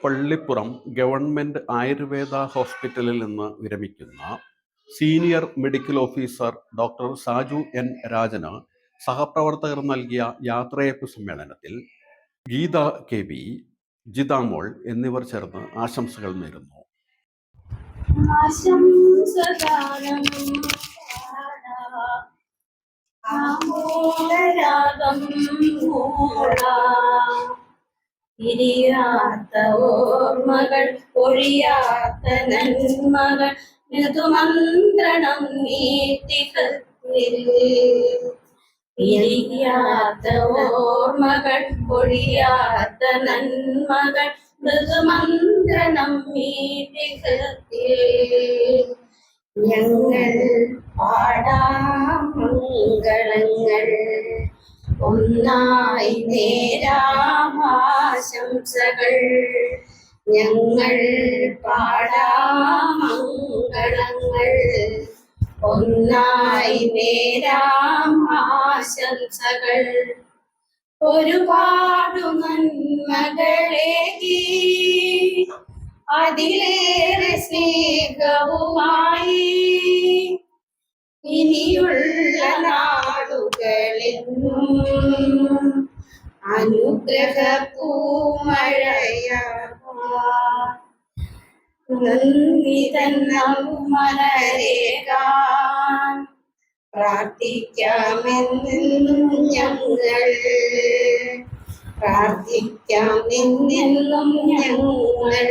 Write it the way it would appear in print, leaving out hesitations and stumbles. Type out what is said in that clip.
Pallippuram government Ayurveda ഹോസ്പിറ്റലിൽ നിന്ന് വിരമിക്കുന്ന senior medical officer doctor Saju N രാജന് സഹപ്രവർത്തകർ നൽകിയ യാത്രയയപ്പ് സമ്മേളനത്തിൽ ഗീത കെ വി, ജിതാമോൾ എന്നിവർ ചേർന്ന് ആശംസകൾ നേരുന്നു. ഇരിയാത്ത ഓർമ്മകൾ ഒഴിയാത്ത നന്മകൾ മൃദുമന്ത്രണം ഇരിയാത്ത ഓർമ്മകൾ ഒഴിയാത്ത നന്മകൾ മൃദുമന്ത്രണം ഞങ്ങൾ പാടാം മംഗളങ്ങൾ ഒന്നായി നേരാം ആശംസകൾ. ഞങ്ങൾ പാടാം മംഗളങ്ങൾ ഒന്നായി നേരാം ആശംസകൾ. ഒരുപാടു നന്മകളേകി അതിലേറെ സ്നേഹവുമായി ഇനിയുള്ള നാടുകളെന്നും അനുഗ്രഹ പൂമഴയാൻ നന്ദിതന്നമരേകാൻ പ്രാർത്ഥിക്കാമെന്നും ഞങ്ങൾ പ്രാർത്ഥിക്കാം എന്നെന്നും ഞങ്ങൾ.